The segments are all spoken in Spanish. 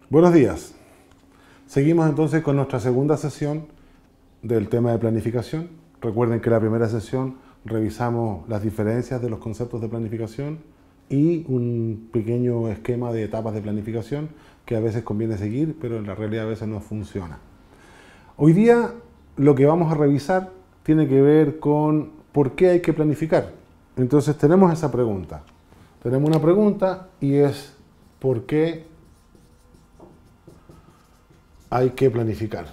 Buenos días. Seguimos entonces con nuestra segunda sesión del tema de planificación. Recuerden que en la primera sesión revisamos las diferencias de los conceptos de planificación y un pequeño esquema de etapas de planificación que a veces conviene seguir, pero en la realidad a veces no funciona. Hoy día lo que vamos a revisar tiene que ver con por qué hay que planificar. Entonces tenemos esa pregunta. Tenemos una pregunta y es ¿por qué hay que planificar?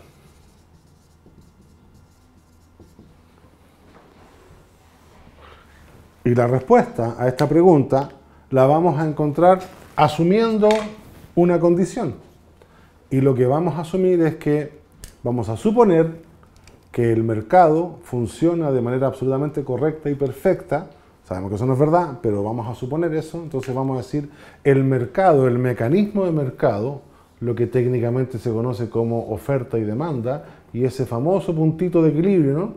Y la respuesta a esta pregunta la vamos a encontrar asumiendo una condición. Y lo que vamos a asumir es que vamos a suponer que el mercado funciona de manera absolutamente correcta y perfecta. Sabemos que eso no es verdad, pero vamos a suponer eso. Entonces vamos a decir el mercado, el mecanismo de mercado, lo que técnicamente se conoce como oferta y demanda, y ese famoso puntito de equilibrio, ¿no?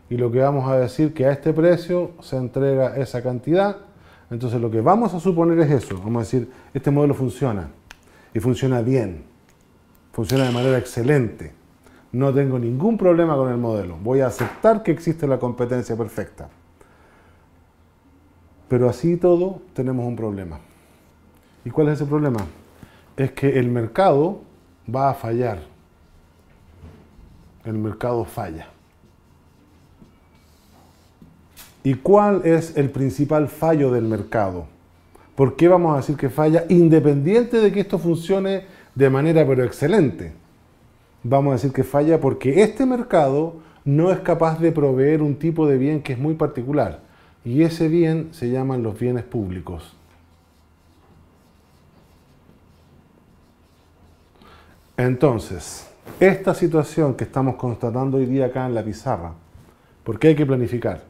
Y lo que vamos a decir que a este precio se entrega esa cantidad. Entonces lo que vamos a suponer es eso. Vamos a decir, este modelo funciona, y funciona bien, funciona de manera excelente. No tengo ningún problema con el modelo. Voy a aceptar que existe la competencia perfecta. Pero así y todo tenemos un problema. ¿Y cuál es ese problema? Es que el mercado va a fallar. El mercado falla. ¿Y cuál es el principal fallo del mercado? ¿Por qué vamos a decir que falla? Independiente de que esto funcione de manera pero excelente. Vamos a decir que falla porque este mercado no es capaz de proveer un tipo de bien que es muy particular. Y ese bien se llaman los bienes públicos. Entonces, esta situación que estamos constatando hoy día acá en la pizarra, ¿por qué hay que planificar?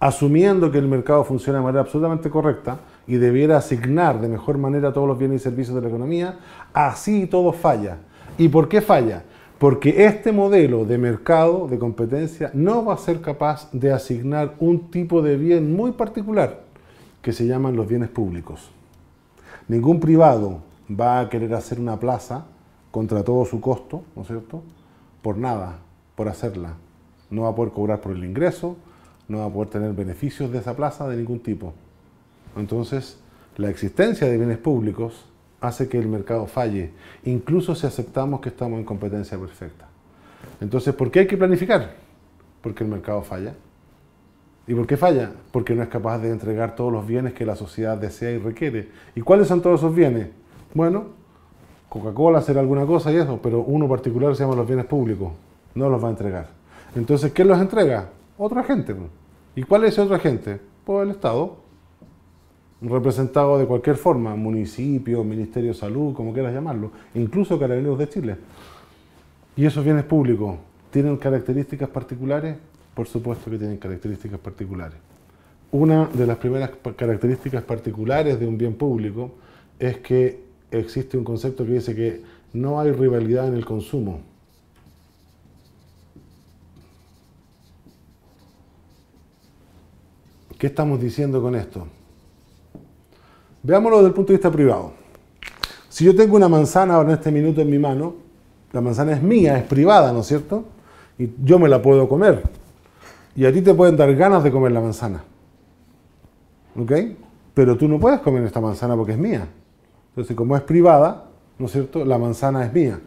Asumiendo que el mercado funciona de manera absolutamente correcta y debiera asignar de mejor manera todos los bienes y servicios de la economía, así todo falla. ¿Y por qué falla? Porque este modelo de mercado, de competencia, no va a ser capaz de asignar un tipo de bien muy particular, que se llaman los bienes públicos. Ningún privado va a querer hacer una plaza contra todo su costo, ¿no es cierto?, por nada, por hacerla. No va a poder cobrar por el ingreso, no va a poder tener beneficios de esa plaza de ningún tipo. Entonces, la existencia de bienes públicos hace que el mercado falle, incluso si aceptamos que estamos en competencia perfecta. Entonces, ¿por qué hay que planificar? Porque el mercado falla. ¿Y por qué falla? Porque no es capaz de entregar todos los bienes que la sociedad desea y requiere. ¿Y cuáles son todos esos bienes? Bueno, Coca-Cola será alguna cosa y eso, pero uno particular se llama los bienes públicos. No los va a entregar. Entonces, ¿quién los entrega? Otra gente. ¿Y cuál es esa otra gente? Pues el Estado. Representado de cualquier forma, municipio, Ministerio de Salud, como quieras llamarlo, incluso Carabineros de Chile. ¿Y esos bienes públicos tienen características particulares? Por supuesto que tienen características particulares. Una de las primeras características particulares de un bien público es que existe un concepto que dice que no hay rivalidad en el consumo. ¿Qué estamos diciendo con esto? Veámoslo desde el punto de vista privado. Si yo tengo una manzana ahora en este minuto en mi mano, la manzana es mía, es privada, ¿no es cierto? Y yo me la puedo comer. Y a ti te pueden dar ganas de comer la manzana. ¿Ok? Pero tú no puedes comer esta manzana porque es mía. Entonces, como es privada, ¿no es cierto?, la manzana es mía.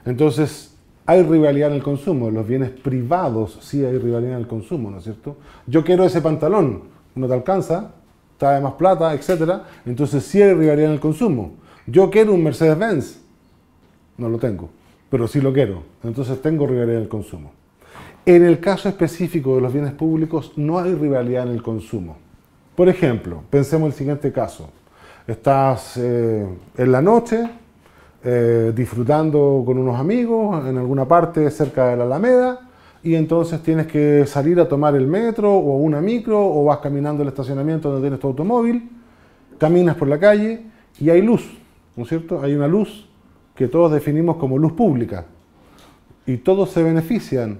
Entonces, hay rivalidad en el consumo. En los bienes privados sí hay rivalidad en el consumo, ¿no es cierto? Yo quiero ese pantalón, no te alcanza, trae más plata, etc. Entonces sí hay rivalidad en el consumo. Yo quiero un Mercedes-Benz, no lo tengo, pero sí lo quiero. Entonces tengo rivalidad en el consumo. En el caso específico de los bienes públicos no hay rivalidad en el consumo. Por ejemplo, pensemos el siguiente caso. Estás en la noche disfrutando con unos amigos en alguna parte cerca de la Alameda y entonces tienes que salir a tomar el metro o una micro o vas caminando al estacionamiento donde tienes tu automóvil, caminas por la calle y hay luz, ¿no es cierto? Hay una luz que todos definimos como luz pública y todos se benefician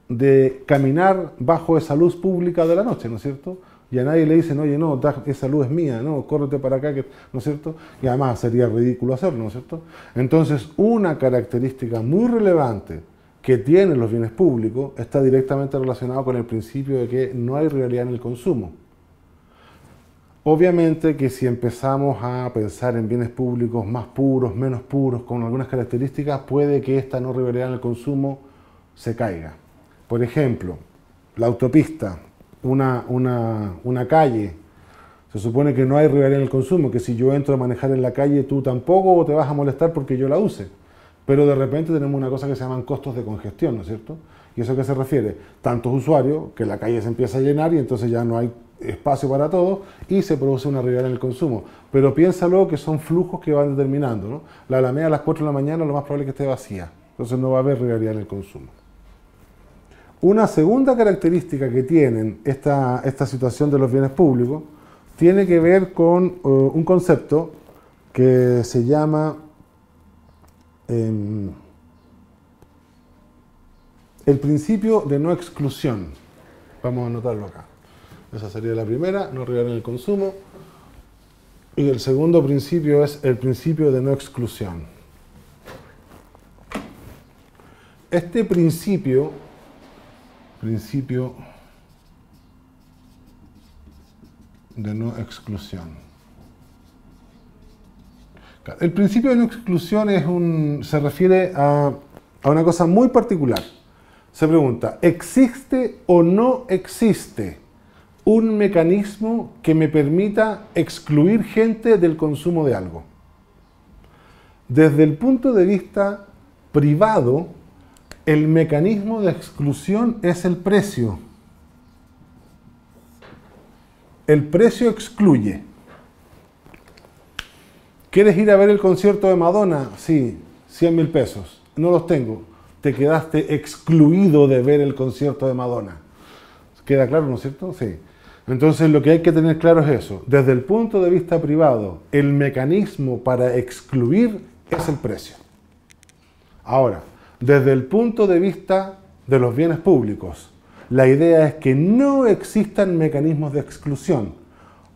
de caminar bajo esa luz pública de la noche, ¿no es cierto? Y a nadie le dicen, oye, no, esa luz es mía, no, córrete para acá, ¿no es cierto? Y además sería ridículo hacerlo, ¿no es cierto? Entonces, una característica muy relevante que tienen los bienes públicos está directamente relacionado con el principio de que no hay rivalidad en el consumo. Obviamente que si empezamos a pensar en bienes públicos más puros, menos puros, con algunas características, puede que esta no rivalidad en el consumo se caiga. Por ejemplo, la autopista, una calle, se supone que no hay rivalidad en el consumo, que si yo entro a manejar en la calle, tú tampoco te vas a molestar porque yo la use. Pero de repente tenemos una cosa que se llaman costos de congestión, ¿no es cierto? ¿Y eso a qué se refiere? Tantos usuarios, que la calle se empieza a llenar y entonces ya no hay espacio para todos y se produce una rivalidad en el consumo. Pero piénsalo que son flujos que van determinando, ¿no? La Alameda a las 4 de la mañana lo más probable es que esté vacía, entonces no va a haber rivalidad en el consumo. Una segunda característica que tienen esta situación de los bienes públicos tiene que ver con un concepto que se llama el principio de no exclusión. Vamos a anotarlo acá. Esa sería la primera, no rivalidad en el consumo. Y el segundo principio es el principio de no exclusión. Este principio de no exclusión. El principio de no exclusión se refiere a una cosa muy particular. Se pregunta, ¿existe o no existe un mecanismo que me permita excluir gente del consumo de algo? Desde el punto de vista privado, el mecanismo de exclusión es el precio. El precio excluye. ¿Quieres ir a ver el concierto de Madonna? Sí, 100.000 pesos. No los tengo. Te quedaste excluido de ver el concierto de Madonna. ¿Queda claro, no es cierto? Sí. Entonces lo que hay que tener claro es eso. Desde el punto de vista privado, el mecanismo para excluir es el precio. Ahora, desde el punto de vista de los bienes públicos, la idea es que no existan mecanismos de exclusión.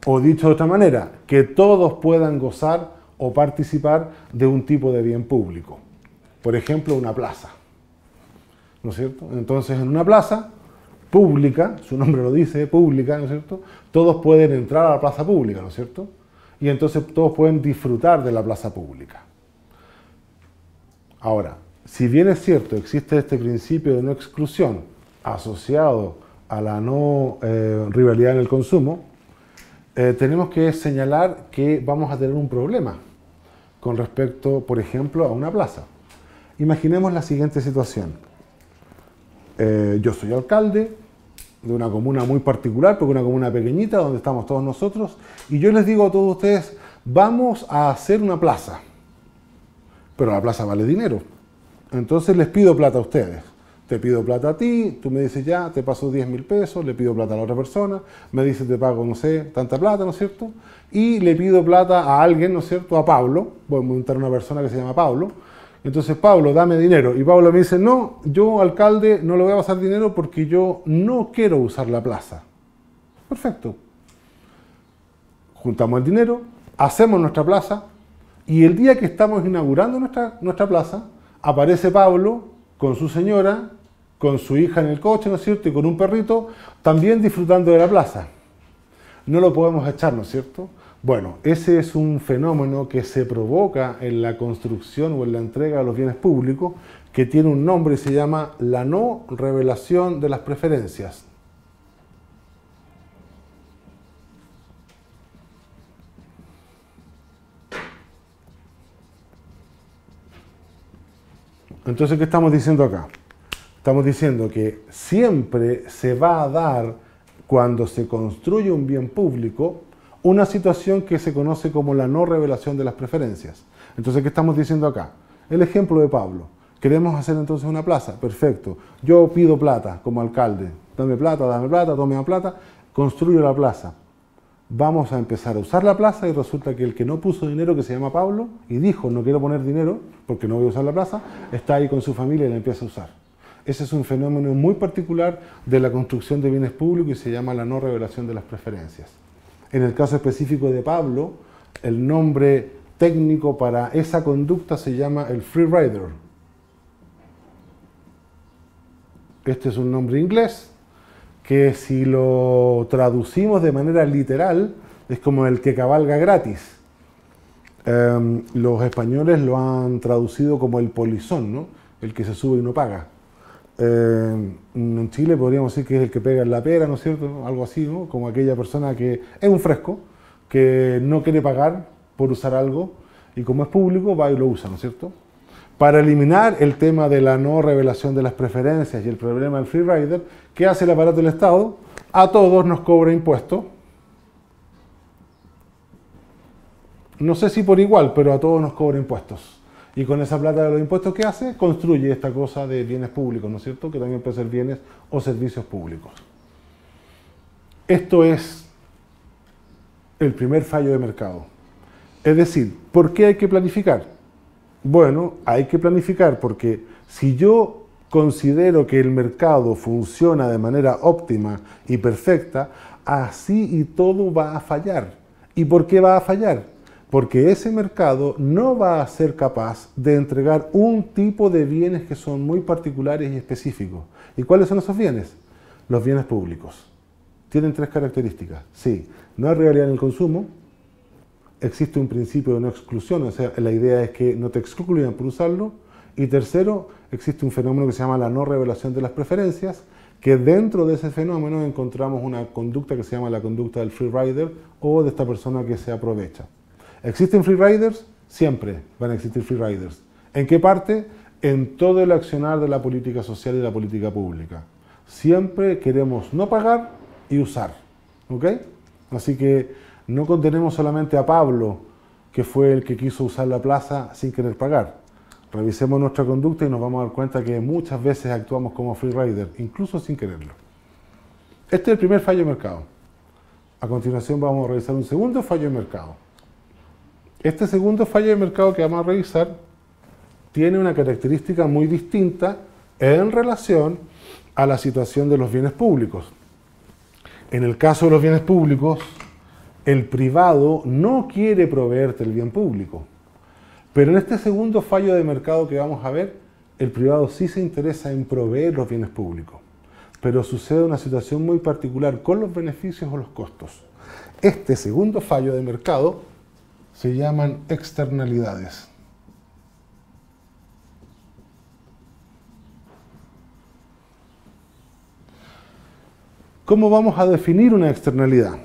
O dicho de otra manera, que todos puedan gozar o participar de un tipo de bien público. Por ejemplo, una plaza. ¿No es cierto? Entonces, en una plaza pública, su nombre lo dice, pública, ¿no es cierto? Todos pueden entrar a la plaza pública, ¿no es cierto? Y entonces todos pueden disfrutar de la plaza pública. Ahora, si bien es cierto, existe este principio de no exclusión asociado a la no rivalidad en el consumo, tenemos que señalar que vamos a tener un problema con respecto, por ejemplo, a una plaza. Imaginemos la siguiente situación. Yo soy alcalde de una comuna muy particular, porque es una comuna pequeñita donde estamos todos nosotros, y yo les digo a todos ustedes, vamos a hacer una plaza, pero la plaza vale dinero. Entonces les pido plata a ustedes. Te pido plata a ti, tú me dices ya, te paso 10.000 pesos, le pido plata a la otra persona, me dice te pago, no sé, tanta plata, ¿no es cierto? Y le pido plata a alguien, ¿no es cierto? A Pablo, voy a montar una persona que se llama Pablo. Entonces, Pablo, dame dinero. Y Pablo me dice, no, yo, alcalde, no le voy a pasar dinero porque yo no quiero usar la plaza. Perfecto. Juntamos el dinero, hacemos nuestra plaza, y el día que estamos inaugurando nuestra plaza, aparece Pablo con su señora, con su hija en el coche, ¿no es cierto? Y con un perrito, también disfrutando de la plaza. No lo podemos echar, ¿no es cierto? Bueno, ese es un fenómeno que se provoca en la construcción o en la entrega de los bienes públicos, que tiene un nombre y se llama la no revelación de las preferencias. Entonces, ¿qué estamos diciendo acá? Estamos diciendo que siempre se va a dar, cuando se construye un bien público, una situación que se conoce como la no revelación de las preferencias. Entonces, ¿qué estamos diciendo acá? El ejemplo de Pablo. Queremos hacer entonces una plaza. Perfecto. Yo pido plata como alcalde. Dame plata, tome plata. Construyo la plaza. Vamos a empezar a usar la plaza y resulta que el que no puso dinero, que se llama Pablo, y dijo no quiero poner dinero porque no voy a usar la plaza, está ahí con su familia y la empieza a usar. Ese es un fenómeno muy particular de la construcción de bienes públicos y se llama la no revelación de las preferencias. En el caso específico de Pablo, el nombre técnico para esa conducta se llama el free rider. Este es un nombre inglés que si lo traducimos de manera literal es como el que cabalga gratis. Los españoles lo han traducido como el polizón, ¿no? El que se sube y no paga. En Chile podríamos decir que es el que pega en la pera, ¿no es cierto? Algo así, ¿no? Como aquella persona que es un fresco, que no quiere pagar por usar algo y como es público va y lo usa, ¿no es cierto? Para eliminar el tema de la no revelación de las preferencias y el problema del free rider, ¿qué hace el aparato del Estado? A todos nos cobra impuestos. No sé si por igual, pero a todos nos cobra impuestos. Y con esa plata de los impuestos, ¿qué hace? Construye esta cosa de bienes públicos, ¿no es cierto? Que también puede ser bienes o servicios públicos. Esto es el primer fallo de mercado. Es decir, ¿por qué hay que planificar? Bueno, hay que planificar porque si yo considero que el mercado funciona de manera óptima y perfecta, así y todo va a fallar. ¿Y por qué va a fallar? Porque ese mercado no va a ser capaz de entregar un tipo de bienes que son muy particulares y específicos. ¿Y cuáles son esos bienes? Los bienes públicos. Tienen tres características. Sí, no hay rivalidad en el consumo, existe un principio de no exclusión, o sea, la idea es que no te excluyan por usarlo. Y tercero, existe un fenómeno que se llama la no revelación de las preferencias, que dentro de ese fenómeno encontramos una conducta que se llama la conducta del free rider o de esta persona que se aprovecha. ¿Existen free riders? Siempre van a existir free riders. ¿En qué parte? En todo el accionar de la política social y la política pública. Siempre queremos no pagar y usar. ¿Ok? Así que no condenemos solamente a Pablo, que fue el que quiso usar la plaza sin querer pagar. Revisemos nuestra conducta y nos vamos a dar cuenta que muchas veces actuamos como free rider, incluso sin quererlo. Este es el primer fallo de mercado. A continuación vamos a revisar un segundo fallo de mercado. Este segundo fallo de mercado que vamos a revisar tiene una característica muy distinta en relación a la situación de los bienes públicos. En el caso de los bienes públicos, el privado no quiere proveerte el bien público. Pero en este segundo fallo de mercado que vamos a ver, el privado sí se interesa en proveer los bienes públicos. Pero sucede una situación muy particular con los beneficios o los costos. Este segundo fallo de mercado se llaman externalidades. ¿Cómo vamos a definir una externalidad?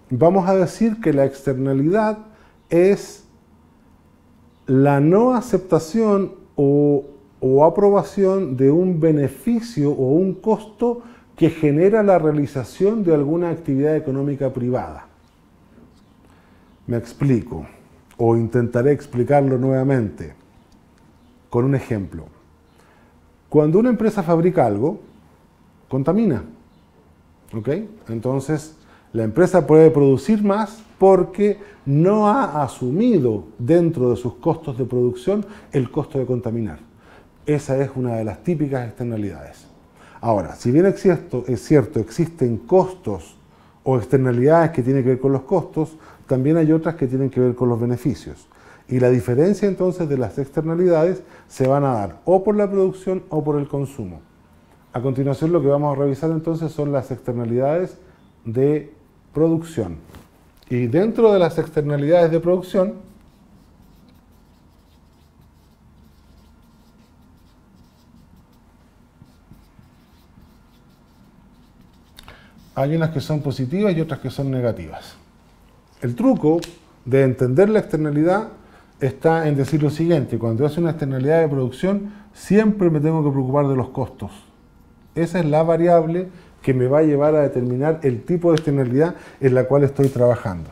Vamos a decir que la externalidad es la no aceptación o aprobación de un beneficio o un costo que genera la realización de alguna actividad económica privada. Me explico, o intentaré explicarlo nuevamente con un ejemplo. Cuando una empresa fabrica algo, contamina. ¿Ok? Entonces, la empresa puede producir más porque no ha asumido dentro de sus costos de producción el costo de contaminar. Esa es una de las típicas externalidades. Ahora, si bien es cierto, existen costos o externalidades que tienen que ver con los costos, también hay otras que tienen que ver con los beneficios. Y la diferencia entonces de las externalidades se van a dar o por la producción o por el consumo. A continuación lo que vamos a revisar entonces son las externalidades de producción. Y dentro de las externalidades de producción, hay unas que son positivas y otras que son negativas. El truco de entender la externalidad está en decir lo siguiente: cuando hace una externalidad de producción, siempre me tengo que preocupar de los costos. Esa es la variable que me va a llevar a determinar el tipo de externalidad en la cual estoy trabajando.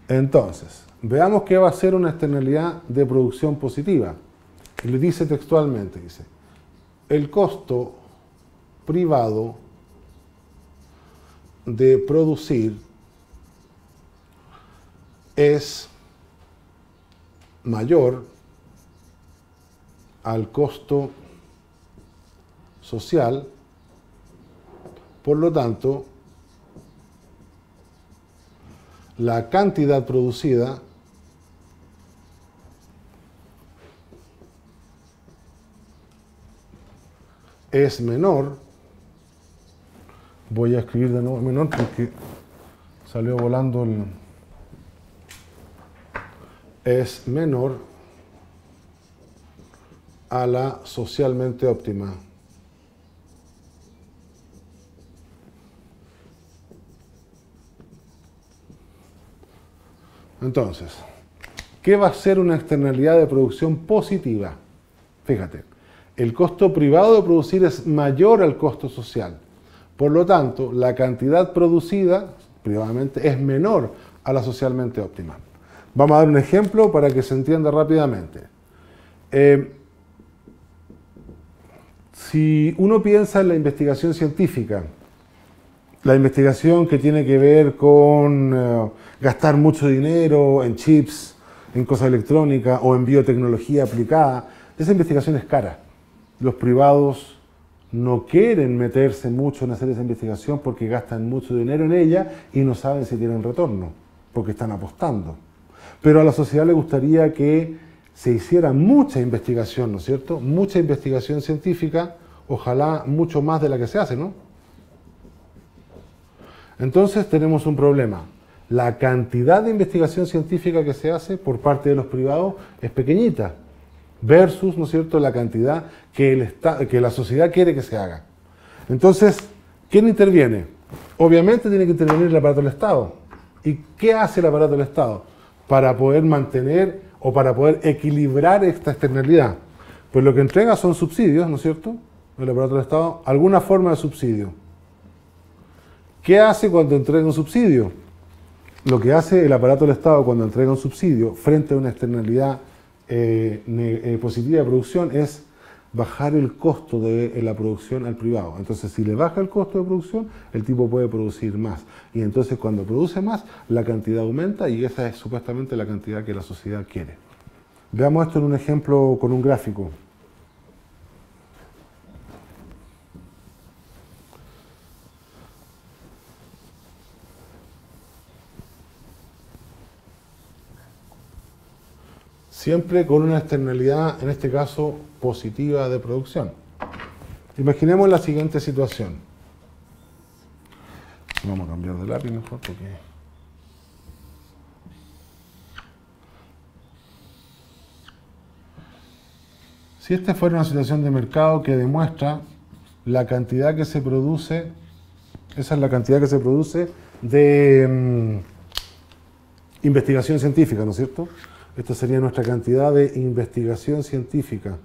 Entonces, veamos qué va a ser una externalidad de producción positiva. Y le dice textualmente, dice, el costo privado de producir es mayor al costo social, por lo tanto, la cantidad producida es menor. Voy a escribir de nuevo menor porque salió volando el... Es menor a la socialmente óptima. Entonces, ¿qué va a ser una externalidad de producción positiva? Fíjate, el costo privado de producir es mayor al costo social. Por lo tanto, la cantidad producida privadamente es menor a la socialmente óptima. Vamos a dar un ejemplo para que se entienda rápidamente. Si uno piensa en la investigación científica, la investigación que tiene que ver con gastar mucho dinero en chips, en cosas electrónicas o en biotecnología aplicada, esa investigación es cara. Los privados no quieren meterse mucho en hacer esa investigación porque gastan mucho dinero en ella y no saben si tienen retorno, porque están apostando. Pero a la sociedad le gustaría que se hiciera mucha investigación, ¿no es cierto? Mucha investigación científica, ojalá mucho más de la que se hace, ¿no? Entonces tenemos un problema. La cantidad de investigación científica que se hace por parte de los privados es pequeñita, versus, ¿no es cierto?, la cantidad que la sociedad quiere que se haga. Entonces, ¿quién interviene? Obviamente tiene que intervenir el aparato del Estado. ¿Y qué hace el aparato del Estado para poder mantener o para poder equilibrar esta externalidad? Pues lo que entrega son subsidios, ¿no es cierto?, el aparato del Estado, alguna forma de subsidio. ¿Qué hace cuando entrega un subsidio? Lo que hace el aparato del Estado cuando entrega un subsidio frente a una externalidad positiva de producción es bajar el costo de la producción al privado. Entonces, si le baja el costo de producción, el tipo puede producir más. Y entonces, cuando produce más, la cantidad aumenta y esa es supuestamente la cantidad que la sociedad quiere. Veamos esto en un ejemplo con un gráfico. Siempre con una externalidad, en este caso, positiva de producción. Imaginemos la siguiente situación. Vamos a cambiar de lápiz mejor porque... Si esta fuera una situación de mercado que demuestra la cantidad que se produce, esa es la cantidad que se produce de investigación científica, ¿no es cierto? Esta sería nuestra cantidad de investigación científica.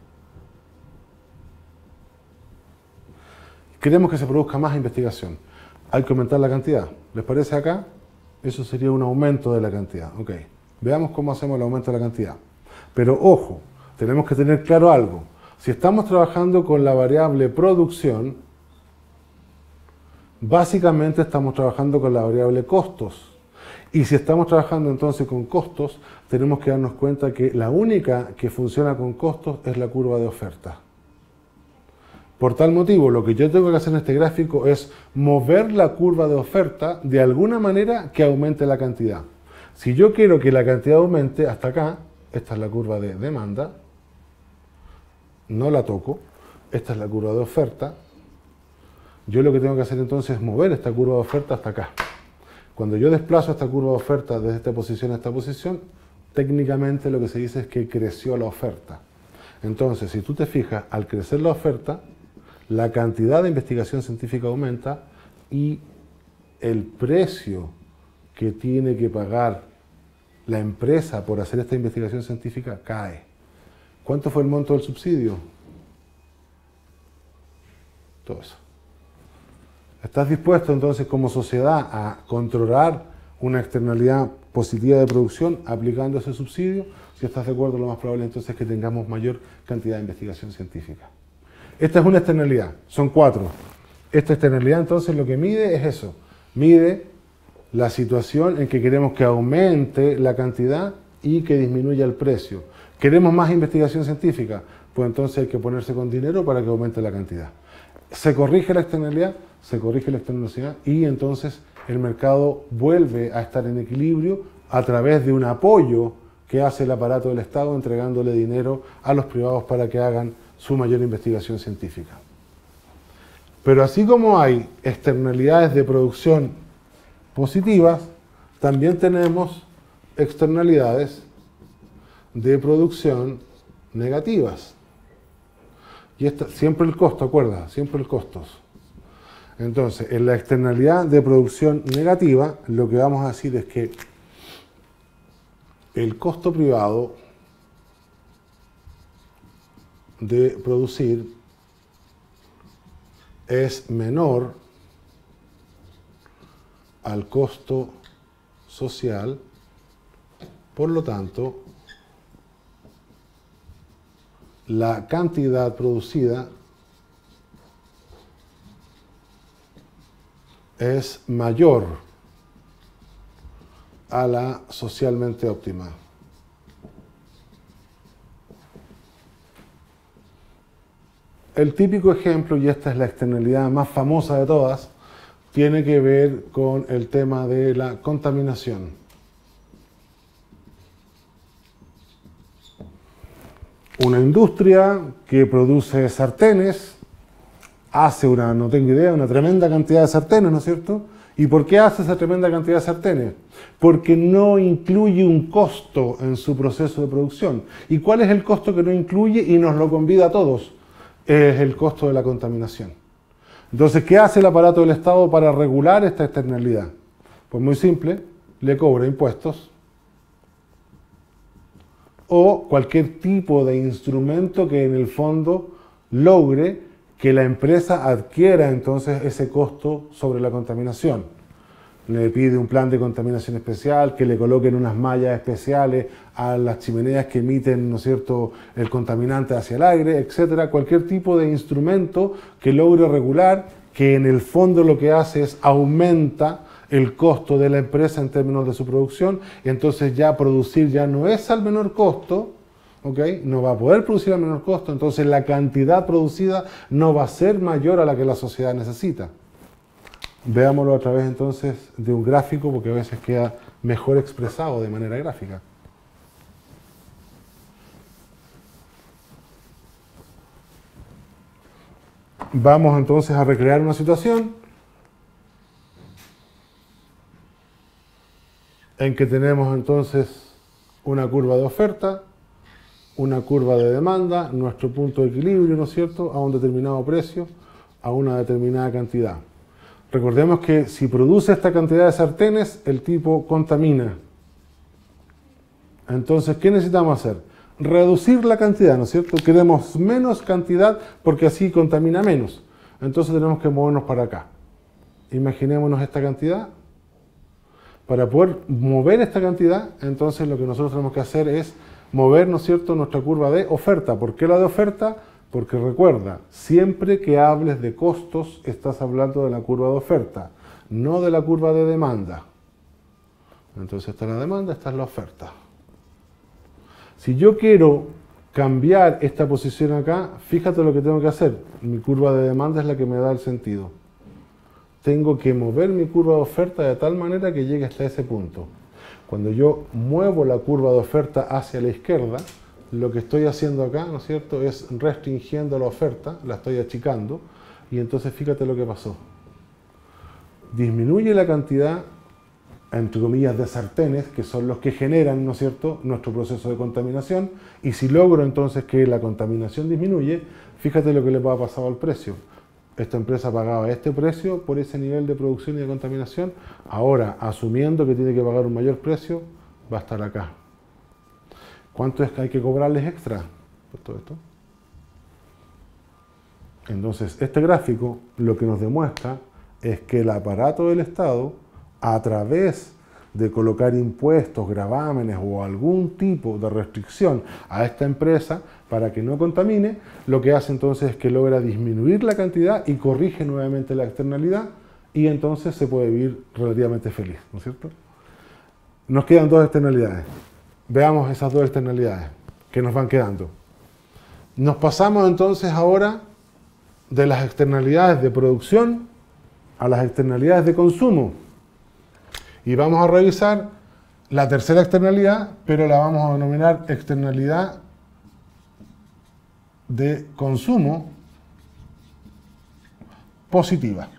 Queremos que se produzca más investigación. Hay que aumentar la cantidad. ¿Les parece acá? Eso sería un aumento de la cantidad. Ok. Veamos cómo hacemos el aumento de la cantidad. Pero ojo, tenemos que tener claro algo. Si estamos trabajando con la variable producción, básicamente estamos trabajando con la variable costos. Y si estamos trabajando entonces con costos, tenemos que darnos cuenta que la única que funciona con costos es la curva de oferta. Por tal motivo, lo que yo tengo que hacer en este gráfico es mover la curva de oferta de alguna manera que aumente la cantidad. Si yo quiero que la cantidad aumente hasta acá, esta es la curva de demanda, no la toco, esta es la curva de oferta, yo lo que tengo que hacer entonces es mover esta curva de oferta hasta acá. Cuando yo desplazo esta curva de oferta desde esta posición a esta posición, técnicamente lo que se dice es que creció la oferta. Entonces, si tú te fijas, al crecer la oferta, la cantidad de investigación científica aumenta y el precio que tiene que pagar la empresa por hacer esta investigación científica cae. ¿Cuánto fue el monto del subsidio? Todo eso. ¿Estás dispuesto entonces como sociedad a controlar una externalidad positiva de producción aplicando ese subsidio? Si estás de acuerdo, lo más probable entonces es que tengamos mayor cantidad de investigación científica. Esta es una externalidad, son 4. Esta externalidad entonces lo que mide es eso, mide la situación en que queremos que aumente la cantidad y que disminuya el precio. ¿Queremos más investigación científica? Pues entonces hay que ponerse con dinero para que aumente la cantidad. se corrige la externalidad, se corrige la externalidad y entonces el mercado vuelve a estar en equilibrio a través de un apoyo que hace el aparato del Estado entregándole dinero a los privados para que hagan su mayor investigación científica. Pero así como hay externalidades de producción positivas, también tenemos externalidades de producción negativas. Y siempre el costo, acuerda, siempre el costo. Entonces, en la externalidad de producción negativa, lo que vamos a decir es que el costo privado de producir es menor al costo social, por lo tanto, la cantidad producida es mayor a la socialmente óptima. El típico ejemplo, y esta es la externalidad más famosa de todas, tiene que ver con el tema de la contaminación. Una industria que produce sartenes hace no tengo idea, una tremenda cantidad de sartenes, ¿no es cierto? ¿Y por qué hace esa tremenda cantidad de sartenes? Porque no incluye un costo en su proceso de producción. ¿Y cuál es el costo que no incluye y nos lo convida a todos? Es el costo de la contaminación. Entonces, ¿qué hace el aparato del Estado para regular esta externalidad? Pues muy simple, le cobra impuestos o cualquier tipo de instrumento que en el fondo logre que la empresa adquiera entonces ese costo sobre la contaminación. Le pide un plan de contaminación especial, que le coloquen unas mallas especiales a las chimeneas que emiten, ¿no es cierto?, el contaminante hacia el aire, etcétera. Cualquier tipo de instrumento que logre regular, que en el fondo lo que hace es aumenta el costo de la empresa en términos de su producción, y entonces ya producir ya no es al menor costo, ¿okay? No va a poder producir al menor costo, entonces la cantidad producida no va a ser mayor a la que la sociedad necesita. Veámoslo a través entonces de un gráfico, porque a veces queda mejor expresado de manera gráfica. Vamos entonces a recrear una situación en que tenemos entonces una curva de oferta, una curva de demanda, nuestro punto de equilibrio, ¿no es cierto?, a un determinado precio, a una determinada cantidad. Recordemos que si produce esta cantidad de sartenes, el tipo contamina. Entonces, ¿qué necesitamos hacer? Reducir la cantidad, ¿no es cierto? Queremos menos cantidad porque así contamina menos. Entonces tenemos que movernos para acá. Imaginémonos esta cantidad. Para poder mover esta cantidad, entonces lo que nosotros tenemos que hacer es mover, ¿no es cierto?, nuestra curva de oferta. ¿Por qué la de oferta? Porque recuerda, siempre que hables de costos, estás hablando de la curva de oferta, no de la curva de demanda. Entonces esta es la demanda, esta es la oferta. Si yo quiero cambiar esta posición acá, fíjate lo que tengo que hacer. Mi curva de demanda es la que me da el sentido. Tengo que mover mi curva de oferta de tal manera que llegue hasta ese punto. Cuando yo muevo la curva de oferta hacia la izquierda, lo que estoy haciendo acá, ¿no es cierto?, es restringiendo la oferta, la estoy achicando, y entonces fíjate lo que pasó. Disminuye la cantidad, entre comillas, de sartenes, que son los que generan, ¿no es cierto?, nuestro proceso de contaminación, y si logro entonces que la contaminación disminuye, fíjate lo que le va a pasar al precio. Esta empresa pagaba este precio por ese nivel de producción y de contaminación, ahora, asumiendo que tiene que pagar un mayor precio, va a estar acá. ¿Cuánto es que hay que cobrarles extra por todo esto? Entonces, este gráfico lo que nos demuestra es que el aparato del Estado, a través de colocar impuestos, gravámenes o algún tipo de restricción a esta empresa para que no contamine, lo que hace entonces es que logra disminuir la cantidad y corrige nuevamente la externalidad, y entonces se puede vivir relativamente feliz, ¿no es cierto? Nos quedan dos externalidades. Veamos esas dos externalidades que nos van quedando. Nos pasamos entonces ahora de las externalidades de producción a las externalidades de consumo. Y vamos a revisar la tercera externalidad, pero la vamos a denominar externalidad de consumo positiva.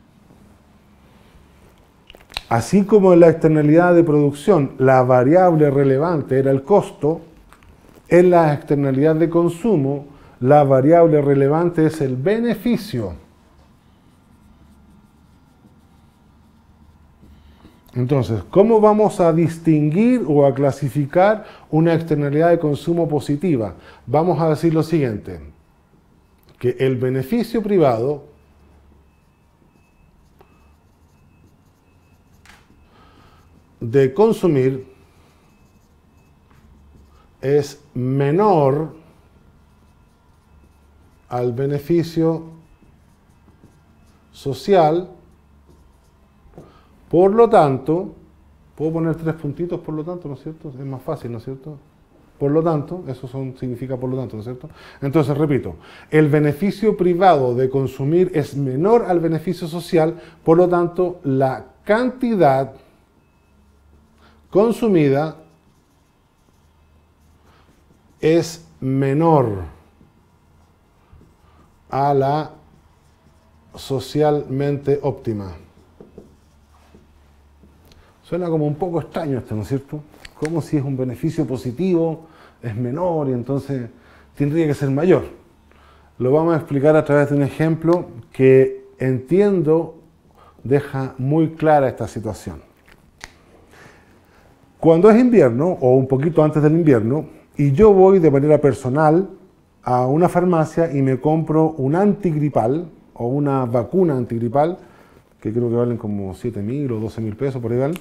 Así como en la externalidad de producción la variable relevante era el costo, en la externalidad de consumo la variable relevante es el beneficio. Entonces, ¿cómo vamos a distinguir o a clasificar una externalidad de consumo positiva? Vamos a decir lo siguiente, que el beneficio privado de consumir es menor al beneficio social. Por lo tanto, puedo poner 3 puntitos, por lo tanto, ¿no es cierto? Es más fácil, ¿no es cierto? Por lo tanto, eso significa por lo tanto, ¿no es cierto? Entonces, repito, el beneficio privado de consumir es menor al beneficio social, por lo tanto, la cantidad consumida es menor a la socialmente óptima. Suena como un poco extraño esto, ¿no es cierto? Como si es un beneficio positivo, es menor y entonces tendría que ser mayor. Lo vamos a explicar a través de un ejemplo que entiendo deja muy clara esta situación. Cuando es invierno, o un poquito antes del invierno, y yo voy de manera personal a una farmacia y me compro un antigripal o una vacuna antigripal, que creo que valen como 7.000 o 12.000 pesos, por ahí valen.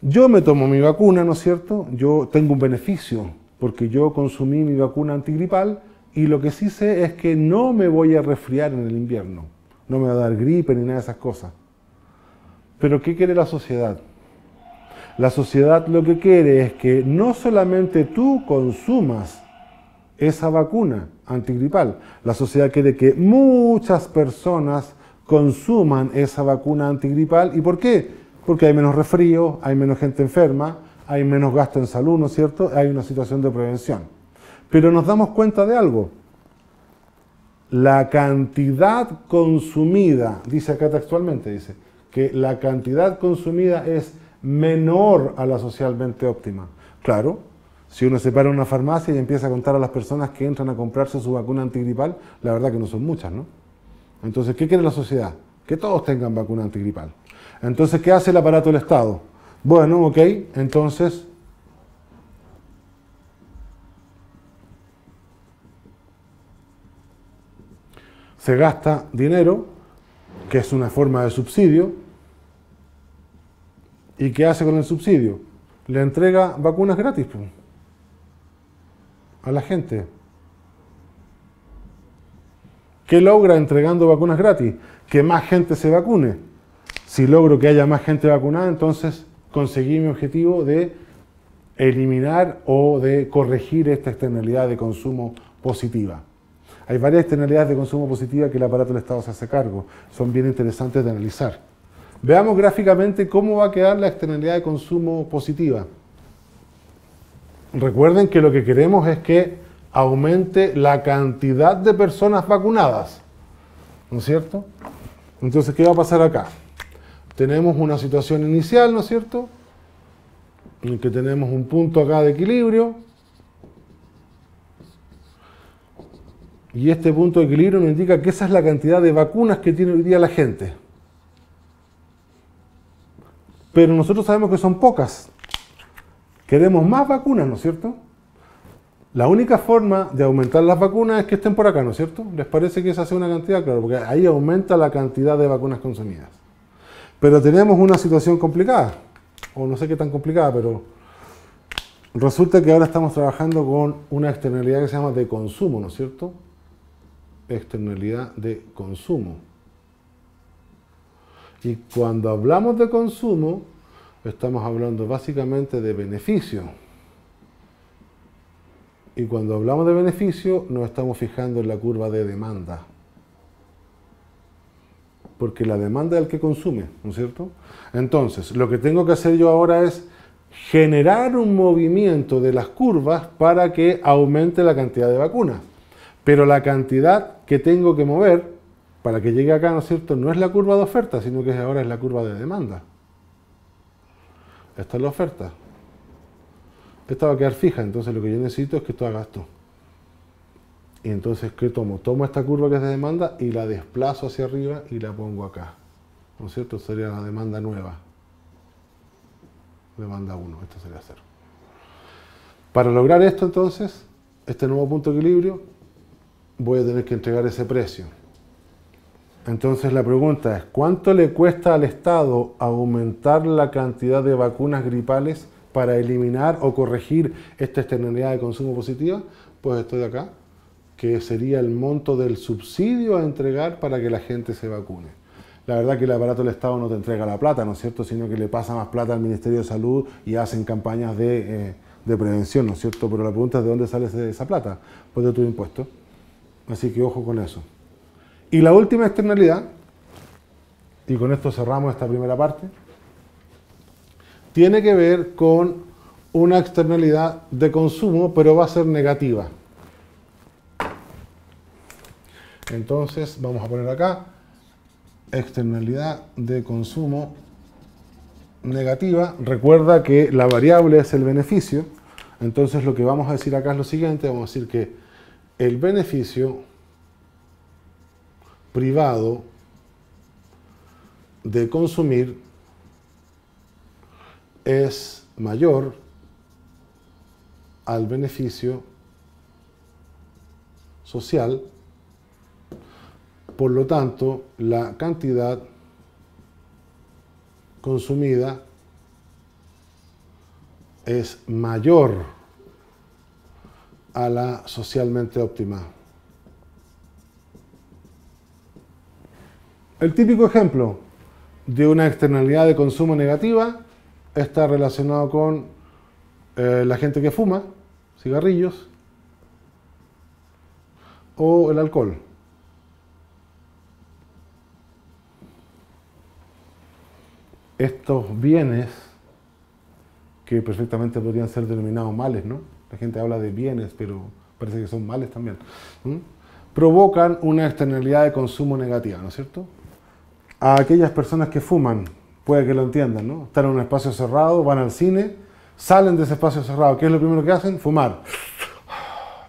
Yo me tomo mi vacuna, ¿no es cierto? Yo tengo un beneficio, porque yo consumí mi vacuna antigripal y lo que sí sé es que no me voy a resfriar en el invierno. No me va a dar gripe ni nada de esas cosas. Pero ¿qué quiere la sociedad? La sociedad lo que quiere es que no solamente tú consumas esa vacuna antigripal, la sociedad quiere que muchas personas consuman esa vacuna antigripal. ¿Y por qué? Porque hay menos resfrío, hay menos gente enferma, hay menos gasto en salud, ¿no es cierto? Hay una situación de prevención. Pero nos damos cuenta de algo. La cantidad consumida, dice acá textualmente, dice, que la cantidad consumida es menor a la socialmente óptima. Claro, si uno se para en una farmacia y empieza a contar a las personas que entran a comprarse su vacuna antigripal, la verdad que no son muchas, ¿no? Entonces, ¿qué quiere la sociedad? Que todos tengan vacuna antigripal. Entonces, ¿qué hace el aparato del Estado? Bueno, ok, entonces se gasta dinero, que es una forma de subsidio. ¿Y qué hace con el subsidio? Le entrega vacunas gratis a la gente. ¿Qué logra entregando vacunas gratis? Que más gente se vacune. Si logro que haya más gente vacunada, entonces conseguí mi objetivo de eliminar o de corregir esta externalidad de consumo positiva. Hay varias externalidades de consumo positiva que el aparato del Estado se hace cargo. Son bien interesantes de analizar. Veamos gráficamente cómo va a quedar la externalidad de consumo positiva. Recuerden que lo que queremos es que aumente la cantidad de personas vacunadas, ¿no es cierto? Entonces, ¿qué va a pasar acá? Tenemos una situación inicial, ¿no es cierto? En que tenemos un punto acá de equilibrio. Y este punto de equilibrio nos indica que esa es la cantidad de vacunas que tiene hoy día la gente. Pero nosotros sabemos que son pocas. Queremos más vacunas, ¿no es cierto? La única forma de aumentar las vacunas es que estén por acá, ¿no es cierto? ¿Les parece que esa sea una cantidad? Claro, porque ahí aumenta la cantidad de vacunas consumidas. Pero tenemos una situación complicada, o no sé qué tan complicada, pero resulta que ahora estamos trabajando con una externalidad que se llama de consumo, ¿no es cierto? Externalidad de consumo. Y cuando hablamos de consumo, estamos hablando básicamente de beneficio. Y cuando hablamos de beneficio, nos estamos fijando en la curva de demanda. porque la demanda es el que consume, ¿no es cierto? Entonces, lo que tengo que hacer yo ahora es generar un movimiento de las curvas para que aumente la cantidad de vacunas. Pero la cantidad que tengo que mover para que llegue acá, ¿no es cierto?, no es la curva de oferta, sino que ahora es la curva de demanda. Esta es la oferta. Esta va a quedar fija, entonces lo que yo necesito es que esto haga esto. Y entonces, ¿qué tomo? Tomo esta curva que es de demanda y la desplazo hacia arriba y la pongo acá. ¿No es cierto? Sería la demanda nueva. Demanda 1, esto sería 0. Para lograr esto, entonces, este nuevo punto de equilibrio, voy a tener que entregar ese precio. Entonces la pregunta es, ¿cuánto le cuesta al Estado aumentar la cantidad de vacunas gripales para eliminar o corregir esta externalidad de consumo positiva? Pues esto de acá, que sería el monto del subsidio a entregar para que la gente se vacune. La verdad que el aparato del Estado no te entrega la plata, ¿no es cierto?, sino que le pasa más plata al Ministerio de Salud y hacen campañas de prevención, ¿no es cierto? Pero la pregunta es, ¿de dónde sale esa plata? Pues de tus impuestos. Así que ojo con eso. Y la última externalidad, y con esto cerramos esta primera parte, tiene que ver con una externalidad de consumo, pero va a ser negativa. Entonces vamos a poner acá externalidad de consumo negativa. Recuerda que la variable es el beneficio. Entonces lo que vamos a decir acá es lo siguiente. Vamos a decir que el beneficio privado de consumir es mayor al beneficio social. Por lo tanto, la cantidad consumida es mayor a la socialmente óptima. El típico ejemplo de una externalidad de consumo negativa está relacionado con la gente que fuma cigarrillos o el alcohol. Estos bienes, que perfectamente podrían ser denominados males, ¿no? La gente habla de bienes, pero parece que son males también. Provocan una externalidad de consumo negativa, ¿no es cierto? A aquellas personas que fuman, puede que lo entiendan, ¿no? Están en un espacio cerrado, van al cine, salen de ese espacio cerrado. ¿Qué es lo primero que hacen? Fumar.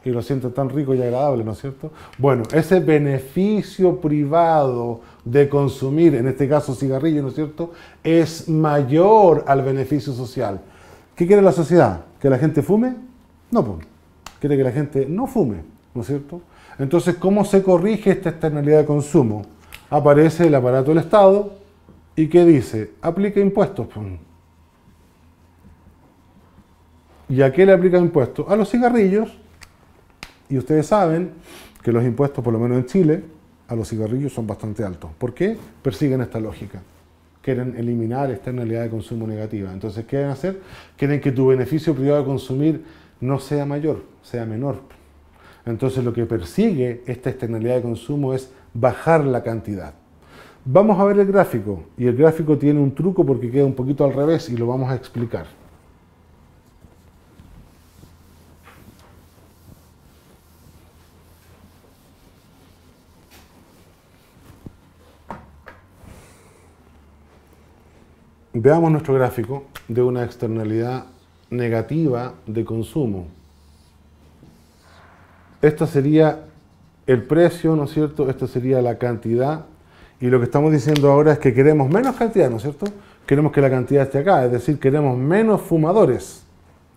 Y lo sienten tan rico y agradable, ¿no es cierto? Bueno, ese beneficio privado de consumir, en este caso cigarrillo, ¿no es cierto?, es mayor al beneficio social. ¿Qué quiere la sociedad? ¿Que la gente fume? No, pues. Quiere que la gente no fume, ¿no es cierto? Entonces, ¿cómo se corrige esta externalidad de consumo? Aparece el aparato del Estado y ¿qué dice? Aplica impuestos. ¿Y a qué le aplica impuestos? A los cigarrillos. Y ustedes saben que los impuestos, por lo menos en Chile, a los cigarrillos son bastante altos. ¿Por qué? Persiguen esta lógica. Quieren eliminar la externalidad de consumo negativa. Entonces, ¿qué deben hacer? Quieren que tu beneficio privado de consumir no sea mayor, sea menor. Entonces, lo que persigue esta externalidad de consumo es bajar la cantidad. Vamos a ver el gráfico. Y el gráfico tiene un truco porque queda un poquito al revés y lo vamos a explicar. Veamos nuestro gráfico de una externalidad negativa de consumo. Esta sería el precio, ¿no es cierto? Esta sería la cantidad. Y lo que estamos diciendo ahora es que queremos menos cantidad, ¿no es cierto? Queremos que la cantidad esté acá, es decir, queremos menos fumadores.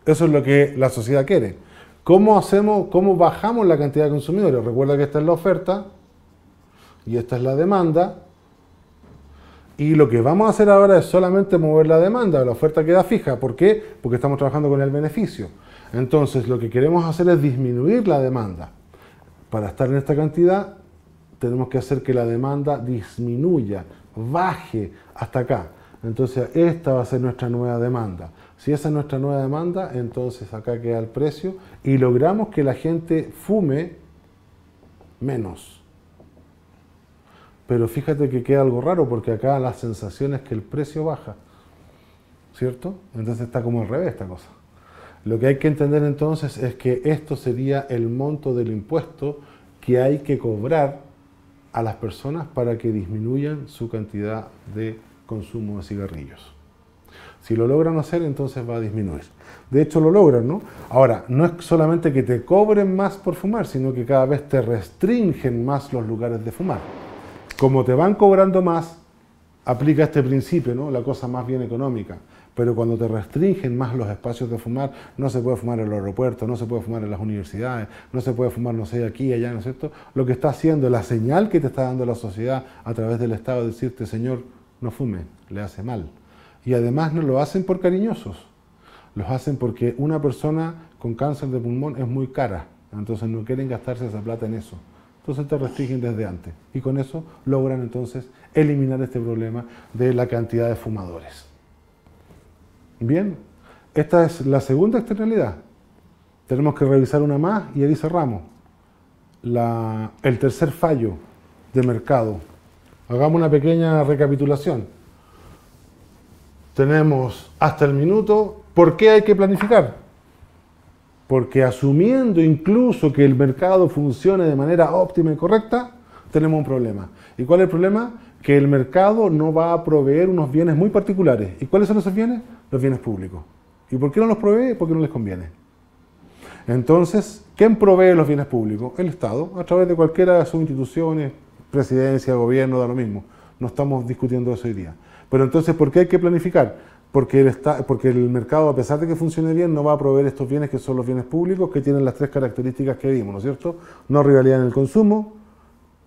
Eso es lo que la sociedad quiere. ¿Cómo hacemos, cómo bajamos la cantidad de consumidores? Recuerda que esta es la oferta y esta es la demanda. Y lo que vamos a hacer ahora es solamente mover la demanda, la oferta queda fija. ¿Por qué? Porque estamos trabajando con el beneficio. Entonces, lo que queremos hacer es disminuir la demanda. Para estar en esta cantidad, tenemos que hacer que la demanda disminuya, baje hasta acá. Entonces, esta va a ser nuestra nueva demanda. Si esa es nuestra nueva demanda, entonces acá queda el precio y logramos que la gente fume menos. Pero fíjate que queda algo raro porque acá la sensación es que el precio baja, ¿cierto? Entonces está como al revés esta cosa. Lo que hay que entender entonces es que esto sería el monto del impuesto que hay que cobrar a las personas para que disminuyan su cantidad de consumo de cigarrillos. Si lo logran hacer, entonces va a disminuir. De hecho, lo logran, ¿no? Ahora, no es solamente que te cobren más por fumar, sino que cada vez te restringen más los lugares de fumar. Como te van cobrando más, aplica este principio, ¿no? La cosa más bien económica. Pero cuando te restringen más los espacios de fumar, no se puede fumar en los aeropuertos, no se puede fumar en las universidades, no se puede fumar, no sé, aquí, allá, ¿no es cierto? Lo que está haciendo, la señal que te está dando la sociedad a través del Estado, es decirte, señor, no fume, le hace mal. Y además no lo hacen por cariñosos, los hacen porque una persona con cáncer de pulmón es muy cara, entonces no quieren gastarse esa plata en eso. Entonces te restringen desde antes y con eso logran entonces eliminar este problema de la cantidad de fumadores. Bien, esta es la segunda externalidad. Tenemos que revisar una más y ahí cerramos. El tercer fallo de mercado. Hagamos una pequeña recapitulación. Tenemos hasta el minuto. ¿Por qué hay que planificar? Porque asumiendo incluso que el mercado funcione de manera óptima y correcta, tenemos un problema. ¿Y cuál es el problema? Que el mercado no va a proveer unos bienes muy particulares. ¿Y cuáles son esos bienes? Los bienes públicos. ¿Y por qué no los provee? Porque no les conviene. Entonces, ¿quién provee los bienes públicos? El Estado, a través de cualquiera de sus instituciones, presidencia, gobierno, da lo mismo. No estamos discutiendo eso hoy día. Pero entonces, ¿por qué hay que planificar? Porque el mercado, a pesar de que funcione bien, no va a proveer estos bienes que son los bienes públicos, que tienen las tres características que vimos, ¿no es cierto? No rivalidad en el consumo,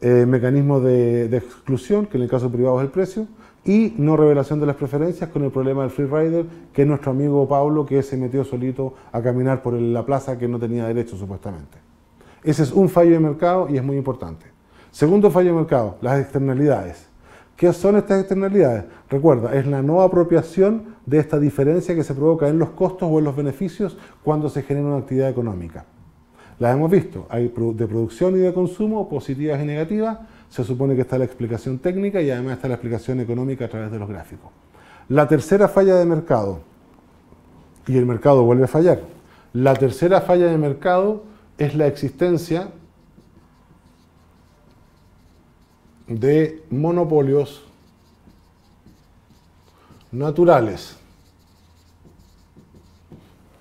mecanismo de exclusión, que en el caso privado es el precio, y no revelación de las preferencias con el problema del free rider, que es nuestro amigo Pablo, que se metió solito a caminar por la plaza que no tenía derecho supuestamente. Ese es un fallo de mercado y es muy importante. Segundo fallo de mercado, las externalidades. ¿Qué son estas externalidades? Recuerda, es la no apropiación de esta diferencia que se provoca en los costos o en los beneficios cuando se genera una actividad económica. Las hemos visto, hay de producción y de consumo, positivas y negativas. Se supone que está la explicación técnica y además está la explicación económica a través de los gráficos. La tercera falla de mercado, y el mercado vuelve a fallar. La tercera falla de mercado es la existencia de monopolios naturales.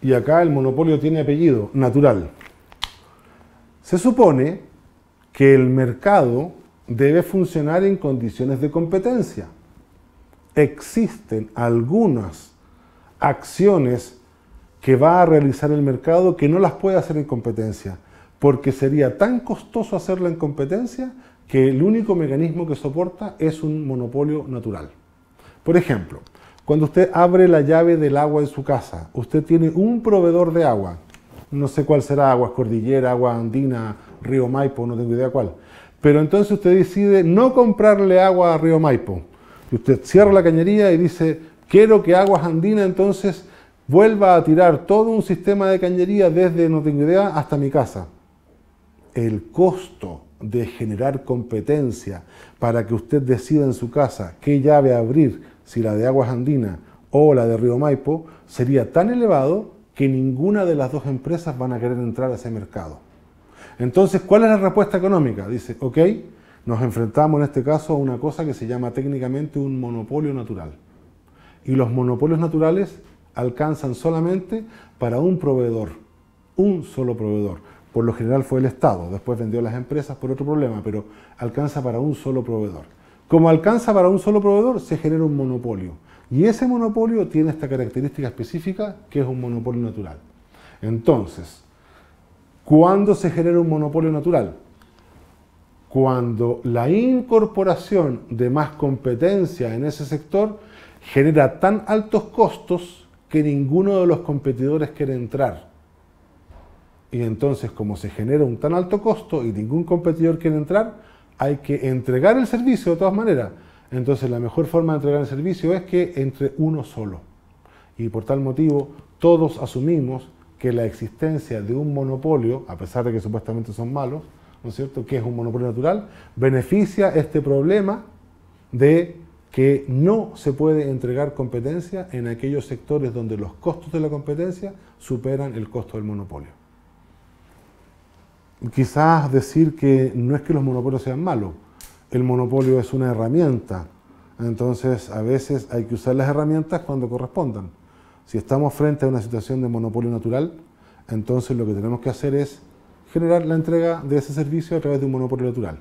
Y acá el monopolio tiene apellido, natural. Se supone que el mercado debe funcionar en condiciones de competencia. Existen algunas acciones que va a realizar el mercado que no las puede hacer en competencia, porque sería tan costoso hacerla en competencia que el único mecanismo que soporta es un monopolio natural. Por ejemplo, cuando usted abre la llave del agua en su casa, usted tiene un proveedor de agua, no sé cuál será, Aguas Cordillera, Agua Andina, Río Maipo, no tengo idea cuál. Pero entonces usted decide no comprarle agua a Río Maipo. Y usted cierra la cañería y dice, quiero que Aguas Andina entonces vuelva a tirar todo un sistema de cañería desde, no tengo idea, hasta mi casa. El costo de generar competencia para que usted decida en su casa qué llave abrir, si la de Aguas Andina o la de Río Maipo, sería tan elevado que ninguna de las dos empresas van a querer entrar a ese mercado. Entonces, ¿cuál es la respuesta económica? Dice, ok, nos enfrentamos en este caso a una cosa que se llama técnicamente un monopolio natural. Y los monopolios naturales alcanzan solamente para un proveedor, un solo proveedor. Por lo general fue el Estado, después vendió las empresas por otro problema, pero alcanza para un solo proveedor. Como alcanza para un solo proveedor, se genera un monopolio. Y ese monopolio tiene esta característica específica, que es un monopolio natural. Entonces, ¿cuándo se genera un monopolio natural? Cuando la incorporación de más competencia en ese sector genera tan altos costos que ninguno de los competidores quiere entrar. Y entonces, como se genera un tan alto costo y ningún competidor quiere entrar, hay que entregar el servicio de todas maneras. Entonces, la mejor forma de entregar el servicio es que entre uno solo. Y por tal motivo, todos asumimos que la existencia de un monopolio, a pesar de que supuestamente son malos, ¿no es cierto?, que es un monopolio natural, beneficia este problema de que no se puede entregar competencia en aquellos sectores donde los costos de la competencia superan el costo del monopolio. Quizás decir que no es que los monopolios sean malos, el monopolio es una herramienta, entonces a veces hay que usar las herramientas cuando correspondan. Si estamos frente a una situación de monopolio natural, entonces lo que tenemos que hacer es generar la entrega de ese servicio a través de un monopolio natural.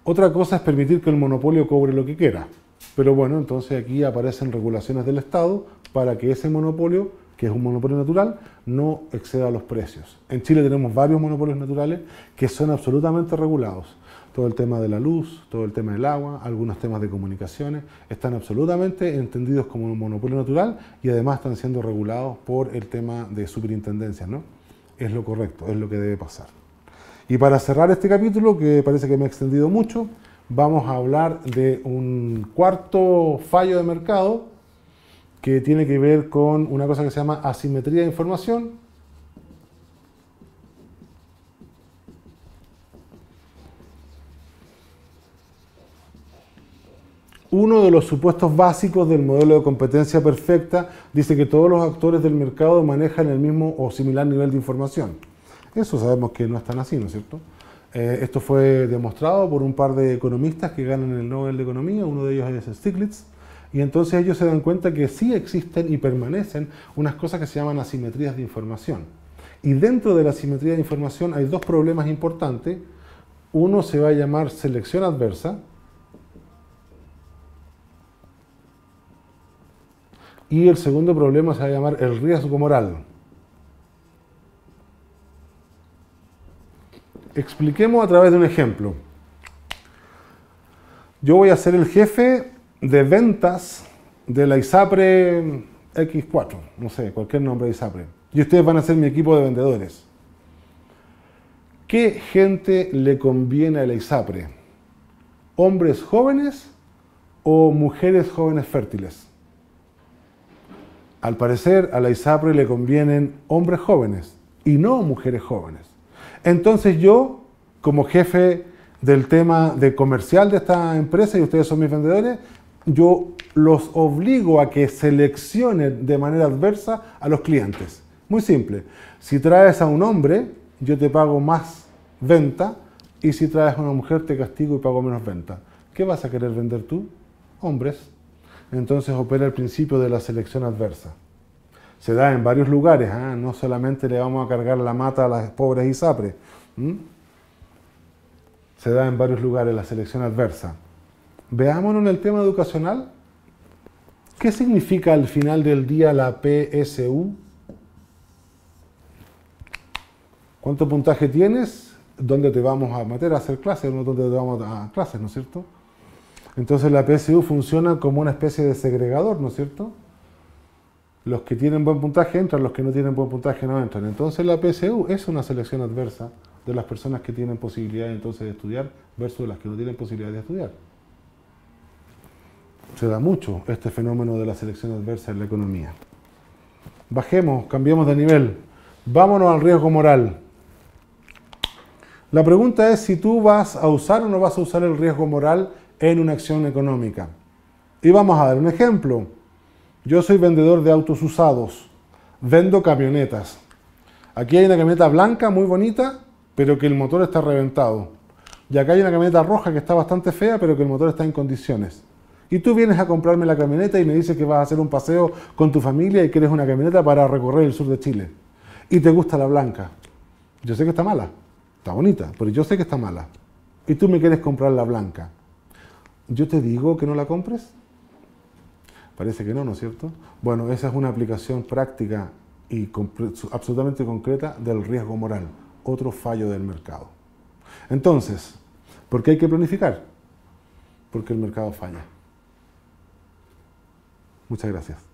Otra cosa es permitir que el monopolio cobre lo que quiera, pero bueno, entonces aquí aparecen regulaciones del Estado para que ese monopolio, que es un monopolio natural, no exceda los precios. En Chile tenemos varios monopolios naturales que son absolutamente regulados. Todo el tema de la luz, todo el tema del agua, algunos temas de comunicaciones, están absolutamente entendidos como un monopolio natural y además están siendo regulados por el tema de superintendencias, ¿no? Es lo correcto, es lo que debe pasar. Y para cerrar este capítulo, que parece que me he extendido mucho, vamos a hablar de un cuarto fallo de mercado que tiene que ver con una cosa que se llama asimetría de información. Uno de los supuestos básicos del modelo de competencia perfecta dice que todos los actores del mercado manejan el mismo o similar nivel de información. Eso sabemos que no es tan así, ¿no es cierto? Esto fue demostrado por un par de economistas que ganan el Nobel de Economía, uno de ellos es Stiglitz, y entonces ellos se dan cuenta que sí existen y permanecen unas cosas que se llaman asimetrías de información. Y dentro de la asimetría de información hay dos problemas importantes. Uno se va a llamar selección adversa, y el segundo problema se va a llamar el riesgo moral. Expliquemos a través de un ejemplo. Yo voy a ser el jefe de ventas de la ISAPRE X4, no sé, cualquier nombre de ISAPRE. Y ustedes van a ser mi equipo de vendedores. ¿Qué gente le conviene a la ISAPRE? ¿Hombres jóvenes o mujeres jóvenes fértiles? Al parecer, a la ISAPRE le convienen hombres jóvenes y no mujeres jóvenes. Entonces yo, como jefe del tema de comercial de esta empresa, y ustedes son mis vendedores, yo los obligo a que seleccionen de manera adversa a los clientes. Muy simple. Si traes a un hombre, yo te pago más venta, y si traes a una mujer, te castigo y pago menos venta. ¿Qué vas a querer vender tú? Hombres. Entonces opera el principio de la selección adversa. Se da en varios lugares, ¿eh? No solamente le vamos a cargar la mata a las pobres ISAPRE. Se da en varios lugares la selección adversa. Veámonos en el tema educacional. ¿Qué significa al final del día la PSU? ¿Cuánto puntaje tienes? ¿Dónde te vamos a meter a hacer clases? ¿Dónde te vamos a clases, no es cierto? Entonces la PSU funciona como una especie de segregador, ¿no es cierto? Los que tienen buen puntaje entran, los que no tienen buen puntaje no entran. Entonces la PSU es una selección adversa de las personas que tienen posibilidad entonces de estudiar versus las que no tienen posibilidad de estudiar. Se da mucho este fenómeno de la selección adversa en la economía. Bajemos, cambiemos de nivel. Vámonos al riesgo moral. La pregunta es si tú vas a usar o no vas a usar el riesgo moral en una acción económica. Y vamos a dar un ejemplo. Yo soy vendedor de autos usados. Vendo camionetas. Aquí hay una camioneta blanca muy bonita, pero que el motor está reventado. Y acá hay una camioneta roja que está bastante fea, pero que el motor está en condiciones. Y tú vienes a comprarme la camioneta y me dices que vas a hacer un paseo con tu familia y quieres una camioneta para recorrer el sur de Chile. Y te gusta la blanca. Yo sé que está mala. Está bonita, pero yo sé que está mala. Y tú me quieres comprar la blanca. ¿Yo te digo que no la compres? Parece que no, ¿no es cierto? Bueno, esa es una aplicación práctica y absolutamente concreta del riesgo moral. Otro fallo del mercado. Entonces, ¿por qué hay que planificar? Porque el mercado falla. Muchas gracias.